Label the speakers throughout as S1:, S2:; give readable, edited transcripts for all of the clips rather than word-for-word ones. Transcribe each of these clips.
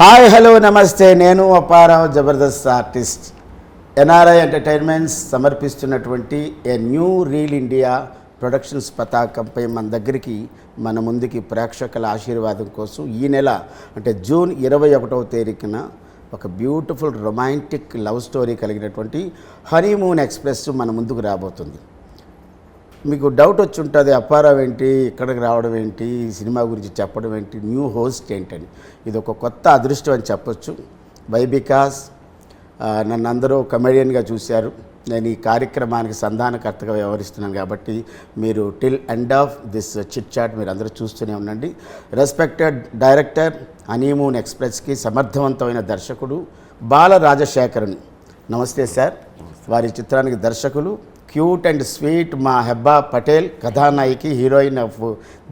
S1: Hi hello నమస్తే, నేను Apparao Jabardasth artist. NRI entertainments సమర్పిస్తున్నటువంటి a new reel India productions పతాకంపై మన ముందుకి ప్రేక్షకుల ఆశీర్వాదం కోసం ఈ నెల అంటే జూన్ 21వ తేదీన ఒక బ్యూటిఫుల్ రొమాంటిక్ లవ్ స్టోరీ కలిగినటువంటి హనీమూన్ ఎక్స్ప్రెస్ మన ముందుకు రాబోతుంది. మీకు డౌట్ వచ్చి ఉంటుంది, అప్పారావు ఏంటి ఇక్కడికి రావడం ఏంటి, ఈ సినిమా గురించి చెప్పడం ఏంటి, న్యూ హోస్ట్ ఏంటని. ఇది ఒక కొత్త అదృష్టం అని చెప్పొచ్చు. వై బికాస్ నన్ను అందరూ కమెడియన్గా చూశారు. నేను ఈ కార్యక్రమానికి సంధానకర్తగా వ్యవహరిస్తున్నాను కాబట్టి మీరు till end of this chit chat మీరు అందరూ చూస్తూనే ఉండండి. రెస్పెక్టెడ్ డైరెక్టర్, హనీమూన్ ఎక్స్ప్రెస్కి సమర్థవంతమైన దర్శకుడు బాల రాజశేఖరన్. నమస్తే సార్. వారి చిత్రానికి దర్శకులు క్యూట్ అండ్ స్వీట్ మా హెబ్బా పటేల్, కథానాయికి, హీరోయిన్ ఆఫ్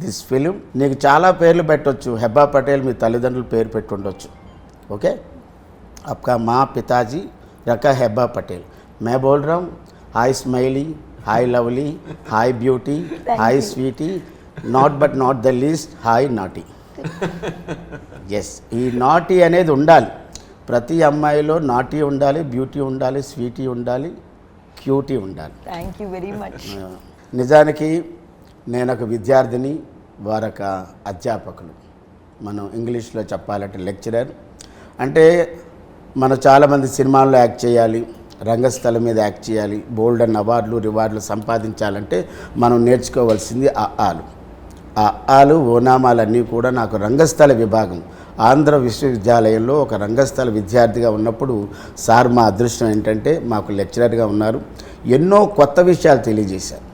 S1: దిస్ ఫిలిం. నీకు చాలా పేర్లు పెట్టవచ్చు. హెబ్బా పటేల్ మీ తల్లిదండ్రులు పేరు పెట్టి ఉండొచ్చు. ఓకే, आपका माँ पिताजी रखा हेब्बा पटेल. मैं बोल रहा हूँ hi smiley, hi lovely, hi beauty, hi sweetie, not but not the least hi naughty. Yes, ఈ నాటీ అనేది ఉండాలి. ప్రతి అమ్మాయిలో నాటీ ఉండాలి, బ్యూటీ ఉండాలి, స్వీటీ ఉండాలి, క్యూటీ ఉండాలి.
S2: Thank you very much.
S1: నిజానికి నేను ఒక విద్యార్థిని, వారొక అధ్యాపకులు. మనం ఇంగ్లీష్లో చెప్పాలంటే లెక్చరర్. అంటే మనం చాలామంది సినిమాల్లో యాక్ట్ చేయాలి, రంగస్థలం మీద యాక్ట్ చేయాలి, బోల్డ్ అండ్ అవార్డులు రివార్డులు సంపాదించాలంటే మనం నేర్చుకోవాల్సింది ఆలు ఓనామాలన్నీ కూడా. నాకు రంగస్థల విభాగం ఆంధ్ర విశ్వవిద్యాలయంలో ఒక రంగస్థల విద్యార్థిగా ఉన్నప్పుడు సార్ మా అదృష్టం ఏంటంటే మాకు లెక్చరర్గా ఉన్నారు. ఎన్నో కొత్త విషయాలు తెలియజేశారు.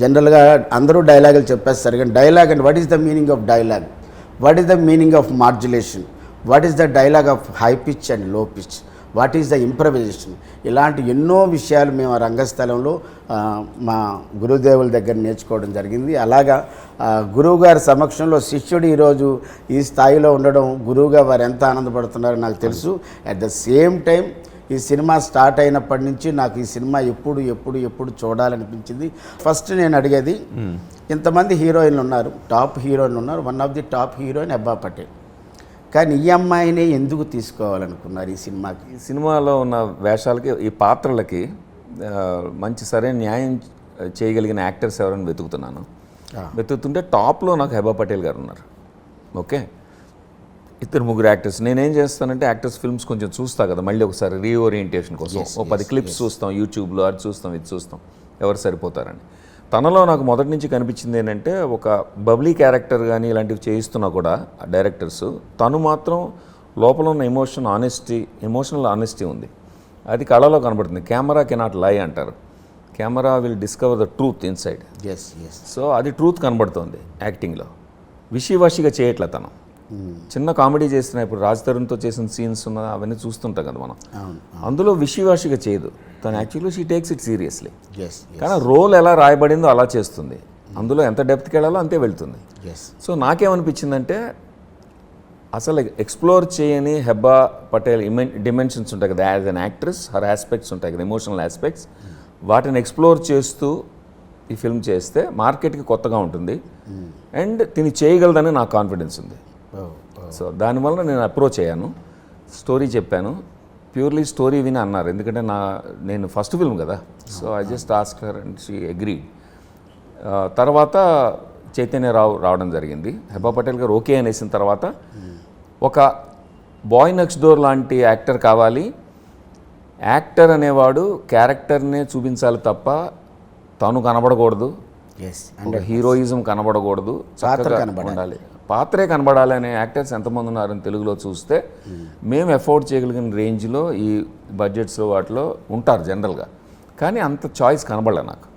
S1: జనరల్గా అందరూ డైలాగులు చెప్పేస్తారు, కానీ dialogue and what is the meaning of dialogue, what is the meaning of modulation, what is the dialogue of high pitch and low pitch, what is the improvisation, ఇలాంటి ఎన్నో విషయాలు మేము రంగస్థలంలో మా గురుదేవుల దగ్గర నేర్చుకోవడం జరిగింది. అలాగా గురువుగారి సమక్షంలో శిష్యుడు ఈరోజు ఈ స్థాయిలో ఉండడం, గురువుగా వారు ఎంత ఆనందపడుతున్నారో నాకు తెలుసు. అట్ ద సేమ్ టైం ఈ సినిమా స్టార్ట్ అయినప్పటి నుంచి నాకు ఈ సినిమా ఎప్పుడు చూడాలనిపించింది. ఫస్ట్ నేను అడిగేది, ఇంతమంది హీరోయిన్లు ఉన్నారు, టాప్ హీరోయిన్లు ఉన్నారు, one of the top heroine Hebba Patel, కానీ ఈ అమ్మాయినే ఎందుకు తీసుకోవాలనుకున్నారు ఈ సినిమాకి?
S3: ఈ సినిమాలో ఉన్న వేషాలకి, ఈ పాత్రలకి మంచి సరైన న్యాయం చేయగలిగిన యాక్టర్స్ ఎవరైనా వెతుకుతుంటే టాప్లో నాకు హెబ్బా పటేల్ గారు ఉన్నారు. ఓకే, ఇద్దరు ముగ్గురు యాక్టర్స్. నేనేం చేస్తానంటే యాక్టర్స్ ఫిల్మ్స్ కొంచెం చూస్తా కదా, మళ్ళీ ఒకసారి రీఓరియంటేషన్ కోసం ఓ 10 క్లిప్స్ చూస్తాం, యూట్యూబ్లో అది చూస్తాం, ఇది చూస్తాం, ఎవరు సరిపోతారని. తనలో నాకు మొదటి నుంచి కనిపించింది ఏంటంటే, ఒక బబ్లీ క్యారెక్టర్ కానీ ఇలాంటివి చేయిస్తున్నా కూడా డైరెక్టర్స్, తను మాత్రం లోపల ఉన్న ఎమోషనల్ ఆనెస్టీ ఉంది. అది కళలో కనబడుతుంది. కెమెరా కెనాట్ లై అంటారు, camera will discover the truth inside. So అది ట్రూత్ కనబడుతుంది యాక్టింగ్లో. విషివాషిగా చేయట్లే తను. చిన్న కామెడీ చేసిన, ఇప్పుడు రాజ్ తరుణ్తో చేసిన సీన్స్ ఉన్న అవన్నీ చూస్తుంటాం కదా మనం, అందులో విషివాషిగా చేయదు తను. Actually she takes it seriously. కానీ రోల్ ఎలా రాయబడిందో అలా చేస్తుంది, అందులో ఎంత డెప్త్కి వెళ్ళాలో అంతే వెళ్తుంది. సో నాకేమనిపించిందంటే, అసలు ఎక్స్ప్లోర్ చేయని హెబ్బా పటేల్ డిమెన్షన్స్ ఉంటాయి కదా, as an actress her aspects ఉంటాయి కదా, ఎమోషనల్ ఆస్పెక్ట్స్, వాటిని ఎక్స్ప్లోర్ చేస్తూ ఈ ఫిల్మ్ చేస్తే మార్కెట్కి కొత్తగా ఉంటుంది అండ్ తిని చేయగలదని నాకు కాన్ఫిడెన్స్ ఉంది. సో దానివల్ల నేను అప్రోచ్ అయ్యాను, స్టోరీ చెప్పాను. ప్యూర్లీ స్టోరీ విని అన్నారు, ఎందుకంటే నేను ఫస్ట్ ఫిల్మ్ కదా. So I just ask her and she agreed. తర్వాత చైతన్యరావు రావడం జరిగింది. హెబ్బా పటేల్ గారు ఓకే అనేసిన తర్వాత, ఒక బాయ్ నెక్స్ట్ డోర్ లాంటి యాక్టర్ కావాలి. యాక్టర్ అనేవాడు క్యారెక్టర్నే చూపించాలి తప్ప తను కనబడకూడదు, హీరోయిజం కనబడకూడదు, చక్కగా ఉండాలి, పాత్రే కనబడాలి అనే యాక్టర్స్ ఎంతమంది ఉన్నారని తెలుగులో చూస్తే మేము ఎఫోర్డ్ చేయగలిగిన రేంజ్లో ఈ బడ్జెట్స్లో వాటిలో ఉంటారు జనరల్గా. కానీ అంత చాయిస్ కనబడలే నాకు.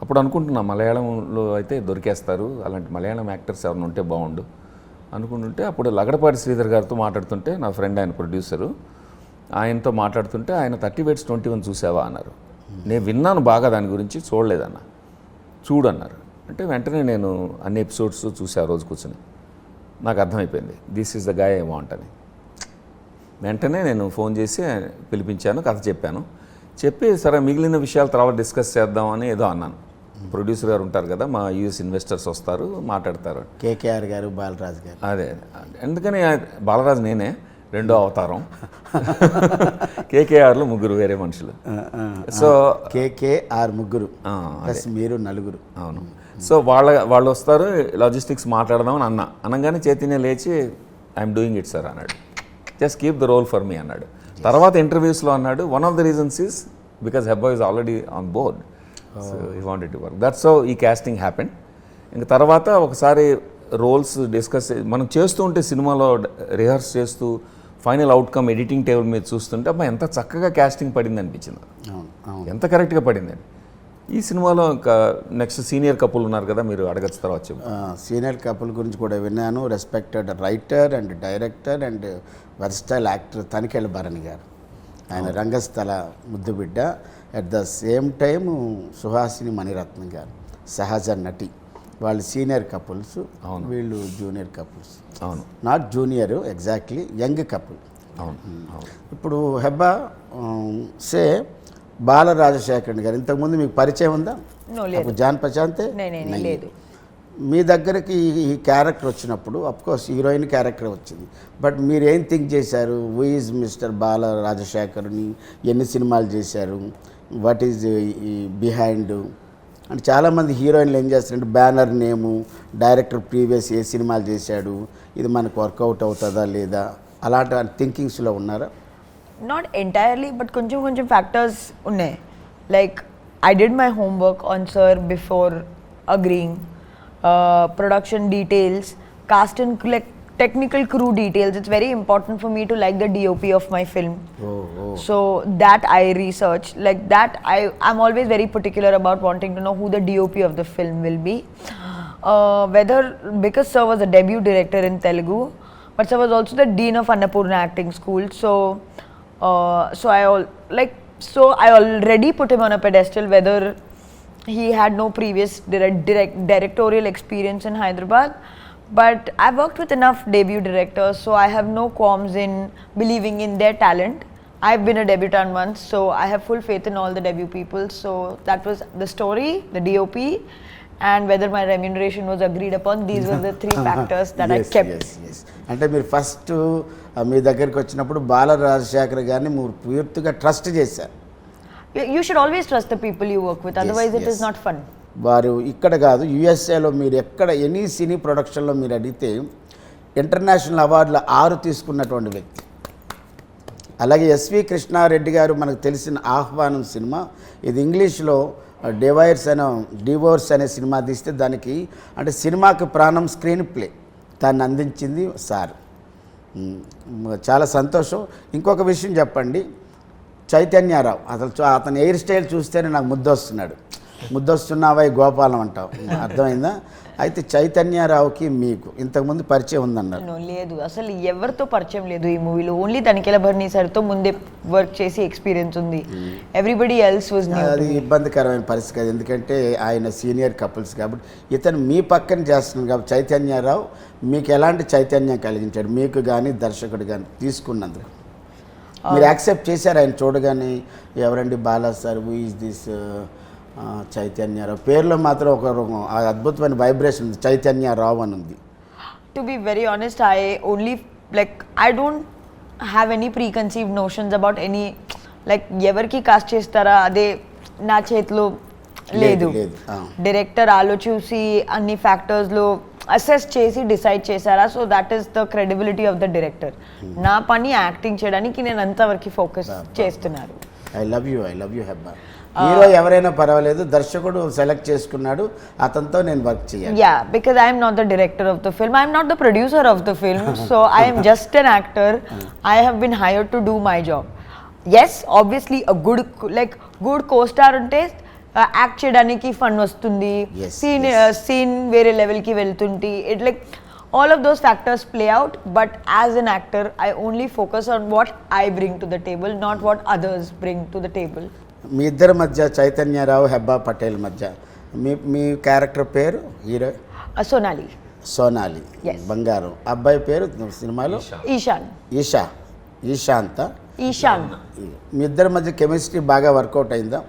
S3: అప్పుడు అనుకుంటున్నా మలయాళంలో అయితే దొరికేస్తారు, అలాంటి మలయాళం యాక్టర్స్ ఎవరైనా ఉంటే బాగుండు అనుకుంటుంటే, అప్పుడు లగడపాటి శ్రీధర్ గారితో మాట్లాడుతుంటే, నా ఫ్రెండ్ ఆయన ప్రొడ్యూసరు, ఆయనతో మాట్లాడుతుంటే ఆయన 30 Beds 21 చూసావా అన్నారు. నేను విన్నాను బాగా దాని గురించి, చూడలేదన్న, చూడన్నారు. అంటే వెంటనే నేను అన్ని ఎపిసోడ్స్ చూసా రోజు కూర్చొని. నాకు అర్థమైపోయింది this is the guy I want అని. వెంటనే నేను ఫోన్ చేసి పిలిపించాను, కథ చెప్పాను. చెప్పి సరే మిగిలిన విషయాలు తర్వాత డిస్కస్ చేద్దామని ఏదో అన్నాను. ప్రొడ్యూసర్ గారు ఉంటారు కదా, మా యూఎస్ ఇన్వెస్టర్స్ వస్తారు, మాట్లాడతారు,
S1: కేకేఆర్ గారు, బాలరాజు గారు.
S3: అదే, ఎందుకని బాలరాజు నేనే రెండో అవతారం. కేకేఆర్లో ముగ్గురు వేరే మనుషులు. సో
S1: కేకేఆర్ ముగ్గురు ప్లస్ మీరు నలుగురు.
S3: అవును. సో వాళ్ళు వస్తారు, లాజిస్టిక్స్ మాట్లాడదామని అనగానే చైతన్య లేచి ఐఎమ్ డూయింగ్ ఇట్ సార్ అన్నాడు. Just keep the role for me అన్నాడు. తర్వాత ఇంటర్వ్యూస్లో అన్నాడు, one of the reasons is because Hebba is already on board, so he wanted to work. That's how ఈ కాస్టింగ్ హ్యాపెండ్. ఇంక తర్వాత ఒకసారి రోల్స్ డిస్కస్ మనం చేస్తూ ఉంటే, సినిమాలో రిహర్స్ చేస్తూ ఫైనల్ అవుట్కమ్ ఎడిటింగ్ టేబుల్ మీద చూస్తుంటే అబ్బా ఎంత చక్కగా కాస్టింగ్ పడింది అనిపించింది, ఎంత కరెక్ట్గా పడిందని. ఈ సినిమాలో ఇంకా నెక్స్ట్ సీనియర్ కపుల్ ఉన్నారు కదా, మీరు అడగచ్చు తర్వాత చెప్పు.
S1: సీనియర్ కపుల్ గురించి కూడా విన్నాను. Respected writer and director and versatile actor Tanikella Bharani garu, ఆయన రంగస్థల ముద్దుబిడ్డ. At the same time Suhasini Mani Ratnam garu సహజ నటి. వాళ్ళు సీనియర్ కపుల్స్, వీళ్ళు జూనియర్ కపుల్స్.
S3: అవును,
S1: not junior, exactly young couple.
S3: అవును.
S1: ఇప్పుడు హెబ్బా సే బాల రాజశేఖరన్ గారు ఇంతకుముందు మీకు పరిచయం ఉందా? జాన్ ప్రశాంతే
S2: లేదు.
S1: మీ దగ్గరికి ఈ క్యారెక్టర్ వచ్చినప్పుడు అఫ్కోర్స్ హీరోయిన్ క్యారెక్టర్ వచ్చింది, బట్ మీరు ఏం థింక్ చేశారు? హూ ఈజ్ మిస్టర్ బాల రాజశేఖర్ని, ఎన్ని సినిమాలు చేశారు, వాట్ ఈజ్ బిహైండ్ అంటే చాలామంది హీరోయిన్లు ఏం చేస్తారంటే బ్యానర్ నేము, డైరెక్టర్ ప్రీవియస్ ఏ సినిమాలు చేశాడు, ఇది మనకు వర్కౌట్ అవుతుందా లేదా, అలాంటి థింకింగ్స్లో ఉన్నారా?
S2: నాట్ ఎంటైర్లీ, బట్ కొంచెం ఫ్యాక్టర్స్ ఉన్నాయి. Like I did my homework on sir before agreeing. Production details, cast and technical crew details. It's very important for me to like the DOP of my film. So that I research. Like that, I'm always very particular about wanting to know who the DOP of the film will be. Whether, because sir was a debut director in Telugu, but sir was also the dean of Annapurna Acting School. So I already put him on a pedestal. Whether he had no previous directorial experience in Hyderabad, but I've worked with enough debut directors, so I have no qualms in believing in their talent. I've been a debutant once, so I have full faith in all the debut people. So that was the story, the DOP, and whether my remuneration was agreed upon. These were the three factors that I kept.
S1: Yes. అంటే మీరు first మీ దగ్గరికి వచ్చినప్పుడు బాల రాజశేఖర్ గారిని మీరు పూర్తిగా trust చేశారు.
S2: You should always trust the people you work with, otherwise it is not fun.
S1: వారు ఇక్కడ కాదు, యుఎస్ఏలో మీరు ఎక్కడ ఎనీ సినీ ప్రొడక్షన్లో మీరు అడిగితే ఇంటర్నేషనల్ అవార్డులు 6 తీసుకున్నటువంటి వ్యక్తి. అలాగే ఎస్వి కృష్ణారెడ్డి గారు మనకు తెలిసిన ఆహ్వానం సినిమా, ఇది ఇంగ్లీష్లో డివోర్స్ అనే సినిమా తీస్తే దానికి అంటే సినిమాకి ప్రాణం స్క్రీన్ ప్లే దాన్ని అందించింది సార్. చాలా సంతోషం. ఇంకొక విషయం చెప్పండి, చైతన్యరావు అతని హెయిర్ స్టైల్ చూస్తేనే నాకు ముద్దొస్తున్నావా గోపాలం అంటావు, అర్థమైందా? అయితే చైతన్యరావుకి మీకు ఇంతకుముందు పరిచయం ఉందన్నారు?
S2: లేదు, అసలు ఎవరితో పరిచయం లేదు ఈ మూవీలో. ఓన్లీ తనికెళ్ళ భరణి సార్తో ముందే వర్క్ చేసి ఎక్స్పీరియన్స్ ఉంది. Everybody else was new. అది
S1: ఇబ్బందికరమైన పరిస్థితి కాదు, ఎందుకంటే ఆయన సీనియర్ కపుల్స్ కాబట్టి. ఇతను మీ పక్కన చేస్తున్నాడు కాబట్టి చైతన్యరావు మీకు ఎలాంటి చైతన్యం కలిగించాడు, మీకు కానీ దర్శకుడు కానీ తీసుకున్నందుకు? మీరు యాక్సెప్ట్ చేశారు ఆయన చూడగానే, ఎవరండి Bala sir, who is this Chaitanya Rao? పేరులో మాత్రం ఒక అద్భుతమైన వైబ్రేషన్ ఉంది, చైతన్యరావు అని ఉంది.
S2: To be very honest, I don't have any preconceived notions about any, ఎవరికి కాస్ట్ చేస్తారా అదే నా చేతిలో లేదు. డైరెక్టర్ ఆలోచించి అన్ని ఫ్యాక్టర్స్లో అసెస్ చేసి డిసైడ్ చేశారా, so that is the credibility of the director. నా పని యాక్టింగ్ చేయడానికి నేను అంతవరకు ఫోకస్ చేస్తున్నాను.
S1: I love you Hebba. Hero ఎవరైనా పర్వాలేదు, దర్శకుడు సెలెక్ట్ చేసుకున్నాడు, అతనితో నేను వర్క్ చేయాలి.
S2: Yeah, because I'm not the director of the film, I'm not the producer of the film, so I'm just an actor. I have been hired to do my job. Yes, obviously good co-star ఉంటే act చేయడానికి fun వస్తుంది, scene వేరే లెవెల్కి వెళ్తుంటే it all of those factors play out, but as an actor I only focus on what I bring to the table, not what others bring to the table.
S1: మీ ఇద్దరి మధ్య, చైతన్యరావు హెబ్బా పటేల్ మధ్య, మీ character పేరు hero? Sonali బంగారం. అబ్బాయి పేరు సినిమాలో? ఈశాంత్. మీ ఇద్దరి మధ్య కెమిస్ట్రీ బాగా వర్కౌట్ అయిందా?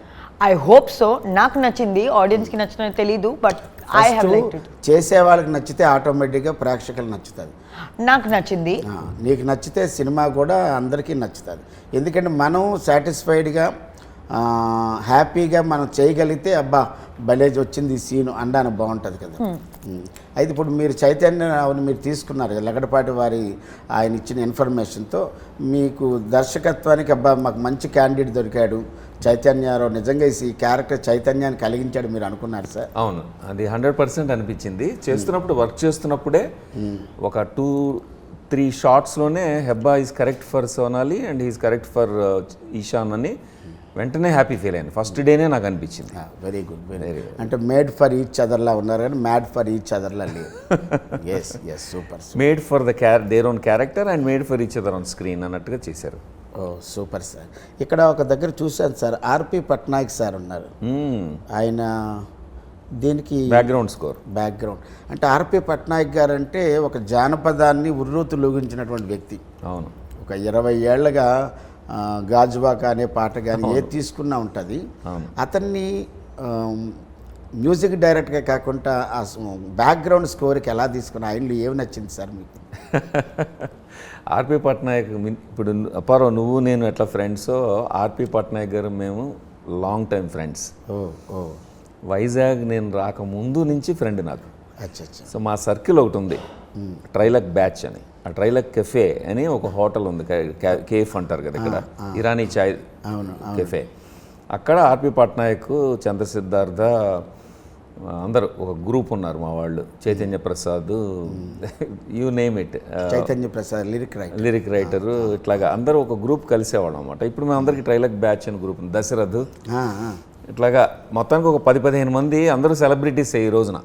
S2: I hope so. నాకు నచ్చింది, ఆడియన్స్కి నచ్చిన తెలీదు, but I have liked it.
S1: చేసే వాళ్ళకి నచ్చితే ఆటోమేటిక్గా ప్రేక్షకులు నచ్చుతుంది.
S2: నాకు నచ్చింది.
S1: నీకు నచ్చితే సినిమా కూడా అందరికీ నచ్చుతుంది. ఎందుకంటే మనం సాటిస్ఫైడ్గా హ్యాపీగా మనం చేయగలిగితే అబ్బా భలేజ్ వచ్చింది ఈ సీను అనడానికి బాగుంటుంది కదా. అయితే ఇప్పుడు మీరు చైతన్య మీరు తీసుకున్నారు కదా లగడపాటి వారి ఆయన ఇచ్చిన ఇన్ఫర్మేషన్తో మీకు దర్శకత్వానికి అబ్బా మాకు మంచి క్యాండిడేట్ దొరికాడు చైతన్యరావు, నిజంగా ఈ క్యారెక్టర్ చైతన్యాన్ని కలిగించాడు మీరు అనుకున్నారు సార్?
S3: అవును, అది 100% అనిపించింది. చేస్తున్నప్పుడు వర్క్ చేస్తున్నప్పుడే ఒక 2-3 షార్ట్స్లోనే Hebah is correct for Sonali and is correct for Ishaan అని వెంటనే హ్యాపీ ఫీల్ అయ్యాను. ఫస్ట్ డేనే నాకు అనిపించింది.
S1: Very good, very good. అంటే మేడ్ ఫర్ ఈచ్ అదర్లా ఉన్నారు కానీ మ్యాడ్ ఫర్ ఈచ్ అదర్లా లేదు. Yes yes, super.
S3: Made for their own character and made for each other on screen అన్నట్టుగా చేశారు.
S1: Oh super sir. ఇక్కడ ఒక దగ్గర చూశాను సార్, ఆర్పి పట్నాయక్ సార్ ఉన్నారు. ఆయన దీనికి
S3: బ్యాక్గ్రౌండ్ స్కోర్.
S1: బ్యాక్గ్రౌండ్ అంటే ఆర్పి పట్నాయక్ గారు అంటే ఒక జానపదాన్ని ఉర్రూతులూగించినటువంటి వ్యక్తి.
S3: అవును,
S1: ఒక 20 ఏళ్ళగా గాజువాక అనే పాట కానీ ఏది తీసుకున్నా ఉంటుంది. అతన్ని మ్యూజిక్ డైరెక్ట్గా కాకుండా ఆ బ్యాక్గ్రౌండ్ స్కోర్కి ఎలా తీసుకున్నా ఆయనలో ఏమి నచ్చింది సార్ మీకు?
S3: ఆర్పి పట్నాయక్ ఇప్పుడు అప్పారావు నువ్వు నేను ఎట్లా ఫ్రెండ్సో ఆర్పి పట్నాయక్ గారు మేము లాంగ్ టైం ఫ్రెండ్స్. వైజాగ్ నేను రాకముందు నుంచి ఫ్రెండ్ నాకు. సో మా సర్కిల్ ఒకటి ఉంది ట్రైలక్ బ్యాచ్ అని. ఆ ట్రైలక్ కెఫే అని ఒక హోటల్ ఉంది, కేఫ్ అంటారు కదా ఇక్కడ, ఇరానీ చాయ్ కెఫే. అక్కడ ఆర్పి పట్నాయక్, చంద్రసిద్ధార్థ అందరూ ఒక గ్రూప్ ఉన్నారు మా వాళ్ళు. Chaitanya Prasad, you name it,
S1: Chaitanya Prasad
S3: lyric writer, ఇట్లాగా అందరూ ఒక గ్రూప్ కలిసేవాళ్ళం అనమాట. ఇప్పుడు మేము అందరికీ ట్రైలక్ బ్యాచ్ అని గ్రూప్ ఉంది. దశరథ్, ఇట్లాగా మొత్తానికి ఒక 10-15 మంది అందరూ సెలబ్రిటీస్ ఈ రోజున.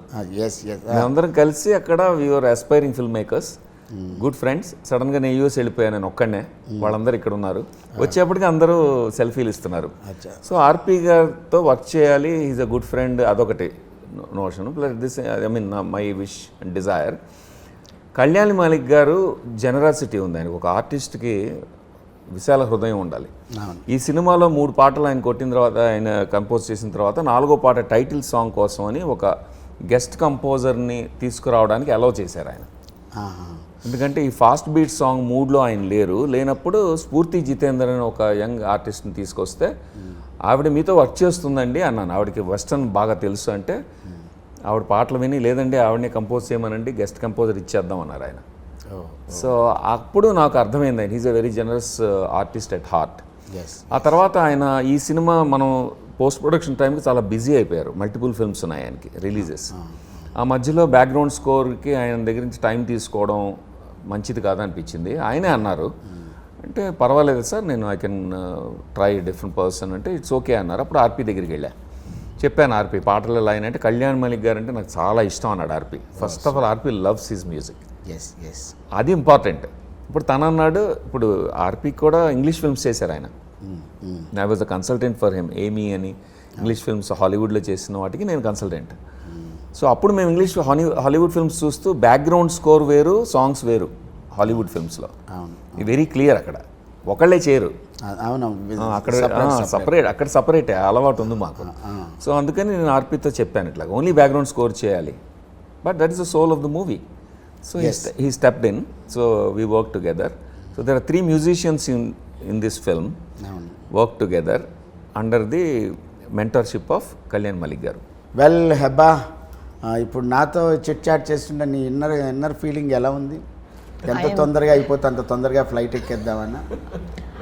S3: మేమందరం కలిసి అక్కడ we're aspiring film makers, good friends. సడన్గా నేను యూఎస్ వెళ్ళిపోయాను, నేను ఒక్కడనే, వాళ్ళందరూ ఇక్కడ ఉన్నారు. వచ్చేప్పటికి అందరూ సెల్ఫీలు ఇస్తున్నారు. సో ఆర్పి గారితో వర్క్ చేయాలి, ఈజ్ అ గుడ్ ఫ్రెండ్, అదొకటి notion. Plus this I mean my wish and Dzire. Kalyan Malik గారు జనరాసిటీ ఉంది ఆయనకు. ఒక ఆర్టిస్ట్కి విశాల హృదయం ఉండాలి. ఈ సినిమాలో 3 పాటలు ఆయన కొట్టిన తర్వాత, ఆయన కంపోజ్ చేసిన తర్వాత 4వ పాట టైటిల్ సాంగ్ కోసం అని ఒక గెస్ట్ కంపోజర్ని తీసుకురావడానికి అలౌ చేశారు ఆయన. ఎందుకంటే ఈ ఫాస్ట్ బీట్ సాంగ్ మూడ్లో ఆయన లేనప్పుడు స్ఫూర్తి జితేందర్ అని ఒక యంగ్ ఆర్టిస్ట్ని తీసుకొస్తే ఆవిడ మీతో వర్క్ చేస్తుందండి అన్నాను. ఆవిడకి వెస్టర్న్ బాగా తెలుసు అంటే ఆవిడ పాటలు విని లేదండి ఆవిడని కంపోజ్ చేయమనండి, గెస్ట్ కంపోజర్ ఇచ్చేద్దాం అన్నారు ఆయన. సో అప్పుడు నాకు అర్థమైంది ఆయన he's a very generous artist at heart. ఆ తర్వాత ఆయన ఈ సినిమా మనం పోస్ట్ ప్రొడక్షన్ టైంకి చాలా బిజీ అయిపోయారు. మల్టిపుల్ ఫిల్మ్స్ ఉన్నాయి ఆయనకి రిలీజెస్. ఆ మధ్యలో బ్యాక్గ్రౌండ్ స్కోర్కి ఆయన దగ్గర నుంచి టైం తీసుకోవడం మంచిది కాదనిపించింది. ఆయనే అన్నారు, అంటే పర్వాలేదు సార్, నేను I can try different person అంటే ఇట్స్ ఓకే అన్నారు. అప్పుడు ఆర్పి దగ్గరికి వెళ్ళా, చెప్పాను ఆర్పి పాటల లైన్ అంటే కళ్యాణ్ మాలిక్ గారు అంటే నాకు చాలా ఇష్టం అన్నాడు RP. First of all RP loves his music, అది ఇంపార్టెంట్. ఇప్పుడు తను అన్నాడు, ఇప్పుడు ఆర్పి కూడా ఇంగ్లీష్ ఫిల్మ్స్ చేశారు ఆయన. I was a consultant for him, ఏమీ అని ఇంగ్లీష్ ఫిల్మ్స్ హాలీవుడ్లో చేసిన వాటికి నేను కన్సల్టెంట్. సో అప్పుడు మేము ఇంగ్లీష్ హాలీవుడ్ ఫిల్మ్స్ చూస్తూ బ్యాక్గ్రౌండ్ స్కోర్ వేరు, సాంగ్స్ వేరు హాలీవుడ్ ఫిల్మ్స్లో. వెరీ క్లియర్, అక్కడ ఒకళ్ళే చేయరు, అక్కడ సపరేట్, అక్కడ సపరేటే అలవాటు ఉంది మాకు. సో అందుకని నేను ఆర్పితో చెప్పాను ఇట్లా ఓన్లీ బ్యాక్గ్రౌండ్ స్కోర్ చేయాలి, but that is the soul of the movie. So he stepped in, so we worked together. So there are 3 musicians in this film worked together under the mentorship of Kalyan Malik garu.
S1: Well, Heba, ఇప్పుడు నాతో chit chat చేస్తుంటే నీ inner feeling ఎలా ఉంది? ఎంత తొందరగా అయిపోతే అంత తొందరగా ఫ్లైట్ ఎక్కేద్దామన్నా,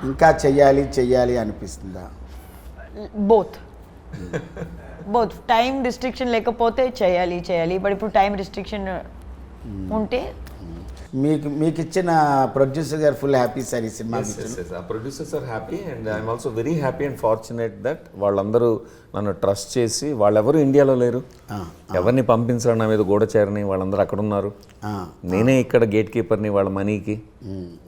S1: ఇంకా చెయ్యాలి అనిపిస్తుందా?
S2: బోత్ టైం రిస్ట్రిక్షన్ లేకపోతే చేయాలి, బట్ ఇప్పుడు టైం రిస్ట్రిక్షన్ ఉంటే
S1: మీకు ఇచ్చిన ప్రొడ్యూసర్ గారు ఫుల్ హ్యాపీ సార్ ఈ సినిమా.
S3: Producers are happy and I'm also very happy and fortunate that వాళ్ళందరూ నన్ను ట్రస్ట్ చేసి, వాళ్ళెవరు ఇండియాలో లేరు, ఎవరిని పంపించడం నా మీద గూఢచారిని, వాళ్ళందరూ అక్కడ ఉన్నారు, నేనే ఇక్కడ గేట్ కీపర్ని వాళ్ళ మనీకి.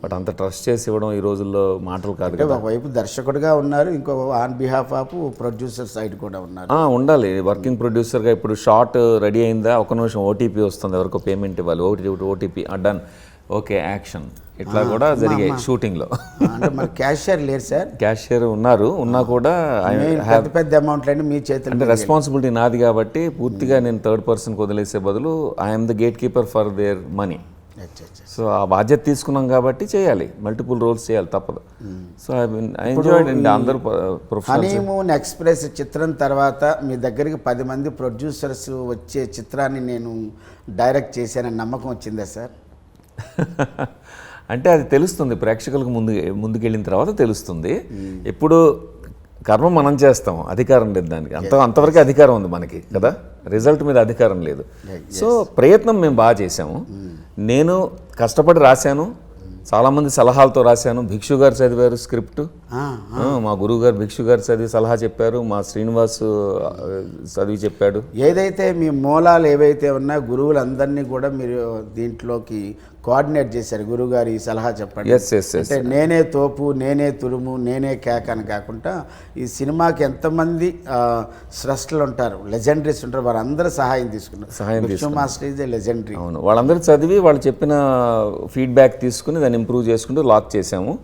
S3: బట్ అంత ట్రస్ట్ చేసి ఇవ్వడం ఈ రోజుల్లో మాటలు కాదు కదా.
S1: ఒకవైపు దర్శకుడిగా ఉన్నారు, ఇంకో on behalf of producer side కూడా ఉన్నారు.
S3: ఉండాలి వర్కింగ్ ప్రొడ్యూసర్గా. ఇప్పుడు షార్ట్ రెడీ అయిందా, ఒక నిమిషం ఓటీపీ వస్తుంది, ఎవరికో పేమెంట్ ఇవ్వాలి, ఓటీపీ డన్, ఓకే యాక్షన్ ఇట్లా కూడా జరిగాయి షూటింగ్లో.
S1: అంటే మరి క్యాషియర్ లేరు సార్,
S3: క్యాషియర్ ఉన్నా కూడా
S1: పెద్ద పెద్ద అమౌంట్లన్నీ మీ చేతులు.
S3: అంటే రెస్పాన్సిబిలిటీ నాది కాబట్టి పూర్తిగా నేను థర్డ్ పర్సన్కి వదిలేసే బదులు I'm the gate keeper for their money. So ఆ బాధ్యత తీసుకున్నాం కాబట్టి చేయాలి, మల్టిపుల్ రోల్స్ చేయాలి తప్పదు. సో ఐ ఎంజాయ్డ్ అండి. అందరూ ప్రొఫెషనల్స్.
S1: హనీమూన్ ఎక్స్ప్రెస్ చిత్రం తర్వాత మీ దగ్గరికి 10 మంది ప్రొడ్యూసర్స్ వచ్చే చిత్రాన్ని నేను డైరెక్ట్ చేశానని నమ్మకం వచ్చిందా సార్?
S3: అంటే అది తెలుస్తుంది ప్రేక్షకులకు ముందుకెళ్ళిన తర్వాత తెలుస్తుంది. ఎప్పుడు కర్మ మనం చేస్తాం, అధికారం లేదు దానికి. అంతవరకు అధికారం ఉంది మనకి కదా, రిజల్ట్ మీద అధికారం లేదు. సో ప్రయత్నం మేము బాగా చేసాము. నేను కష్టపడి రాశాను, చాలామంది సలహాలతో రాశాను. భిక్షు గారు చదివారు స్క్రిప్ట్, మా గురువు గారు భిక్షు గారు చదివి సలహా చెప్పారు, మా శ్రీనివాస్ చదివి చెప్పాడు.
S1: ఏదైతే మీ మూలాలు ఏవైతే ఉన్నా గురువులందరినీ కూడా మీరు దీంట్లోకి కోఆర్డినేట్ చేశారు. గురువుగారు ఈ సలహా చెప్పండి, అంటే నేనే తోపు, నేనే తురుము, నేనే కేక అని కాకుండా ఈ సినిమాకి ఎంతమంది స్రష్టలు ఉంటారు, లెజెండరీస్ ఉంటారు, వారందరూ సహాయం తీసుకున్నారు. Master is a legendary.
S3: అవును, వాళ్ళందరూ చదివి వాళ్ళు చెప్పిన ఫీడ్బ్యాక్ తీసుకుని దాన్ని ఇంప్రూవ్ చేసుకుంటూ లాక్ చేసాము.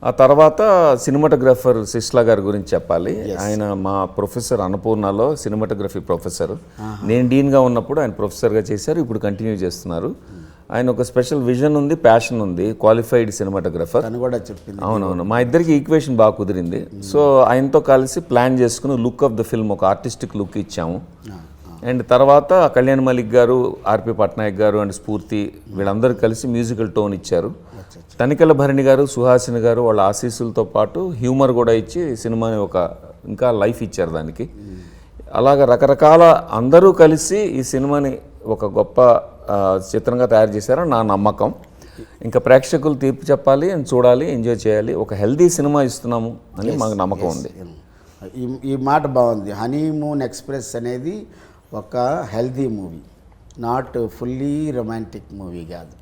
S3: ఆ తర్వాత సినిమాటోగ్రాఫర్ సిస్లా గారి గురించి చెప్పాలి. ఆయన మా ప్రొఫెసర్ అన్నపూర్ణలో సినిమాటోగ్రఫీ ప్రొఫెసర్. నేను డీన్గా ఉన్నప్పుడు ఆయన ప్రొఫెసర్గా చేశారు, ఇప్పుడు కంటిన్యూ చేస్తున్నారు. ఆయన ఒక స్పెషల్ విజన్ ఉంది, ప్యాషన్ ఉంది, క్వాలిఫైడ్ సినిమాటోగ్రఫర్
S1: అని కూడా చెప్పింది.
S3: అవునవును, మా ఇద్దరికి ఈక్వేషన్ బాగా కుదిరింది. సో ఆయనతో కలిసి ప్లాన్ చేసుకుని లుక్ ఆఫ్ ద ఫిల్మ్ ఒక ఆర్టిస్టిక్ లుక్ ఇచ్చాము. అండ్ తర్వాత కళ్యాణ్ మలిక్ గారు, ఆర్పి పట్నాయక్ గారు అండ్ స్ఫూర్తి వీళ్ళందరూ కలిసి మ్యూజికల్ టోన్ ఇచ్చారు. తనికెల భరణి గారు, సుహాసిని గారు వాళ్ళ ఆశీస్సులతో పాటు హ్యూమర్ కూడా ఇచ్చి సినిమాని ఒక ఇంకా లైఫ్ ఇచ్చారు దానికి. అలాగ రకరకాల అందరూ కలిసి ఈ సినిమాని ఒక గొప్ప చిత్రంగా తయారు చేశారని నా నమ్మకం. ఇంకా ప్రేక్షకులు తీర్పు చెప్పాలి, చూడాలి, ఎంజాయ్ చేయాలి. ఒక హెల్దీ సినిమా ఇస్తున్నాము అని మాకు నమ్మకం ఉంది.
S1: ఈ మాట బాగుంది. హనీమూన్ ఎక్స్ప్రెస్ అనేది ఒక healthy movie, not fully romantic movie కాదు,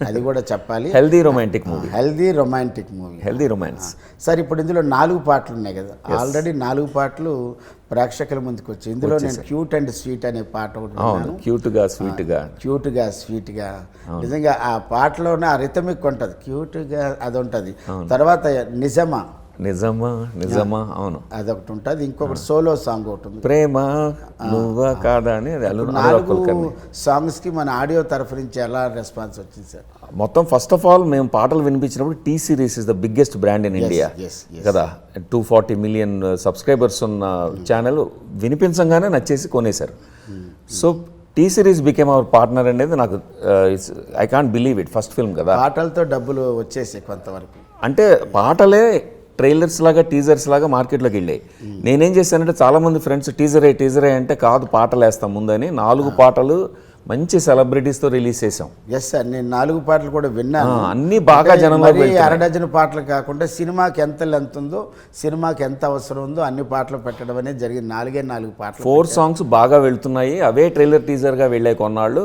S1: అది కూడా చెప్పాలి.
S3: Healthy romantic movie,
S1: healthy romantic movie,
S3: healthy romance.
S1: Sir ఇప్పుడు ఇందులో 4 పాటలు ఉన్నాయి కదా, ఆల్రెడీ 4 పాటలు ప్రేక్షకుల ముందుకు వచ్చాయి. ఇందులో నేను క్యూట్ అండ్ స్వీట్ అనే పాట ఒకటి,
S3: క్యూట్గా స్వీట్గా
S1: నిజంగా ఆ పాటలోనే ఆ రిథమిక్ ఉంటుంది, క్యూట్గా అది ఉంటుంది. తర్వాత నిజమా అవును అదొకటి ఉంటుంది. ఇంకొకటి సోలో సాంగ్ ఒకటి ఉంది,
S3: ప్రేమ నువ్వా కాదా అని.
S1: 4 సాంగ్స్కి మన ఆడియో తరఫు నుంచి ఎలా రెస్పాన్స్ వచ్చింది సార్?
S3: మొత్తం ఫస్ట్ ఆఫ్ ఆల్ మేము పాటలు వినిపించినప్పుడు T Series is the biggest brand in India కదా, 240 మిలియన్ సబ్స్క్రైబర్స్ ఉన్న ఛానల్ వినిపించగానే నచ్చేసి కొనేశారు. So T Series became our partner అనేది నాకు I can't believe it. First film కదా,
S1: పాటలతో డబ్బులు వచ్చేసాయి కొంతవరకు.
S3: అంటే పాటలే ట్రైలర్స్ లాగా, టీజర్స్ లాగా మార్కెట్లోకి వెళ్ళాయి. నేనేం చేశానంటే చాలామంది ఫ్రెండ్స్ టీజరే అంటే కాదు, పాటలు వేస్తాం ముందని 4 పాటలు మంచి సెలబ్రిటీస్తో రిలీజ్ చేసాం.
S1: ఎస్ సార్, నేను 4 పాటలు కూడా విన్నాను.
S3: అన్ని బాగా జనంలో
S1: అరడజన్ పాటలు కాకుండా సినిమాకి ఎంత లెంత్ ఉందో, సినిమాకి ఎంత అవసరం ఉందో అన్ని పాటలు పెట్టడం అనేది జరిగింది. 4 పాటలు,
S3: 4 సాంగ్స్ బాగా వెళ్తున్నాయి. అవే ట్రైలర్ టీజర్గా వెళ్ళాయి కొన్నాళ్ళు,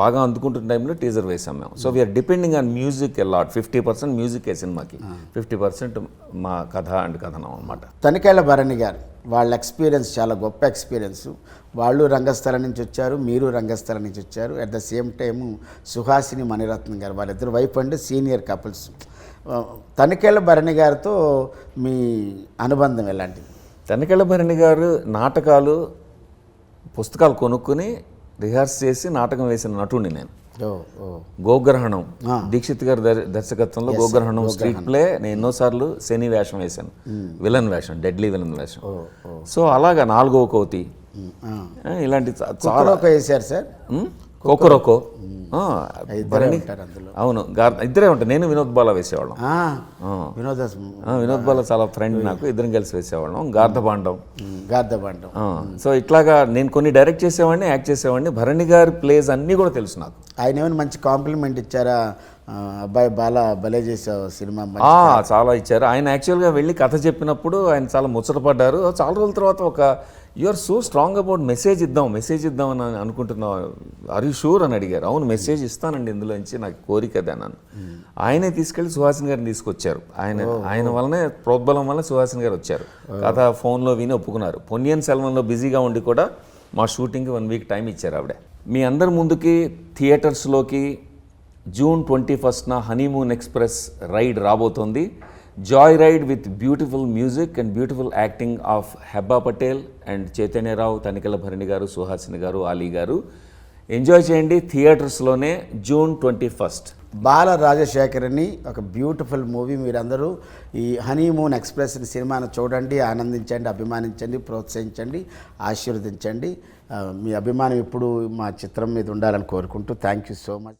S3: బాగా అందుకుంటున్న టైంలో టీజర్ వేసాం మేము. So we're depending on music a lot. 50% మ్యూజికే సినిమాకి, 50% మా కథ అండ్ కథనం అనమాట.
S1: తనికెళ్ళ భరణి గారు వాళ్ళ ఎక్స్పీరియన్స్ చాలా గొప్ప ఎక్స్పీరియన్స్. వాళ్ళు రంగస్థలం నుంచి వచ్చారు, మీరు రంగస్థలం నుంచి వచ్చారు. At the same time Suhasini Mani Ratnam garu, వాళ్ళిద్దరు wife and senior couples. Tanikella Bharani గారితో మీ అనుబంధం ఎలాంటిది?
S3: తనికెళ్ళ భరణి గారు నాటకాలు, పుస్తకాలు కొనుక్కుని రిహార్స్ చేసి నాటకం వేసిన నటుడిని నేను. గోగ్రహణం, దీక్షిత్ గారి దర్శకత్వంలో గోగ్రహణం స్ట్రీట్ ప్లే నేను ఎన్నోసార్లు శని వేషం వేశాను, విలన్ వేషం, డెడ్లీ విలన్ వేషం. సో అలాగా 4వ కోతి ఇలాంటి చాలా
S1: వేశారు సార్.
S3: కోకరోకో అవును, ఇద్దరే ఉంటారు. నేను వినోద్ బాల వేసేవాళ్ళం. వినోద్ బాల చాలా ఫ్రెండ్ నాకు, ఇద్దరం కలిసి వేసేవాళ్ళం. గార్ధబాండం. సో ఇట్లాగా నేను కొన్ని డైరెక్ట్ చేసేవాడిని, యాక్ట్ చేసేవాడిని. భరణి గారి ప్లేస్ అన్నీ కూడా తెలుసు నాకు.
S1: ఆయన ఏమైనా మంచి కాంప్లిమెంట్ ఇచ్చారా? అబ్బాయి బాలా భలే చేసావు సినిమా.
S3: చాలా ఇచ్చారు. ఆయన యాక్చువల్గా వెళ్ళి కథ చెప్పినప్పుడు ఆయన చాలా ముచ్చటపడ్డారు. చాలా రోజుల తర్వాత ఒక you are so strong about message ఇద్దాం అని అనుకుంటున్నావు, ఆర్ యూ షూర్ అని అడిగారు. అవును, మెసేజ్ ఇస్తానండి ఇందులోంచి, నాకు కోరిక అదే అన్నాను. ఆయనే తీసుకెళ్ళి సుహాసిని గారిని తీసుకొచ్చారు. ఆయన వల్లనే ప్రోద్బలం వల్ల సుహాసిని గారు వచ్చారు. కథ ఫోన్లో విని ఒప్పుకున్నారు. పొన్నియిన్ సెల్వన్లో బిజీగా ఉండి కూడా మా షూటింగ్కి 1 వీక్ టైం ఇచ్చారు ఆవిడ. మీ అందరి ముందుకి థియేటర్స్లోకి జూన్ 21న హనీమూన్ ఎక్స్ప్రెస్ రైడ్ రాబోతోంది. Joy ride with beautiful music and beautiful acting of Hebba Patel and Chaitanya Rao, Tanikella Bharani garu, Suhasini గారు, ఆలీ గారు. ఎంజాయ్ చేయండి థియేటర్స్లోనే జూన్ 21.
S1: బాల రాజశేఖర్ని ఒక బ్యూటిఫుల్ మూవీ. మీరందరూ ఈ హనీమూన్ ఎక్స్ప్రెస్ సినిమాను చూడండి, ఆనందించండి, అభిమానించండి, ప్రోత్సహించండి, ఆశీర్వదించండి. మీ అభిమానం ఎప్పుడు మా చిత్రం మీద ఉండాలని కోరుకుంటూ థ్యాంక్ యూ సో మచ్.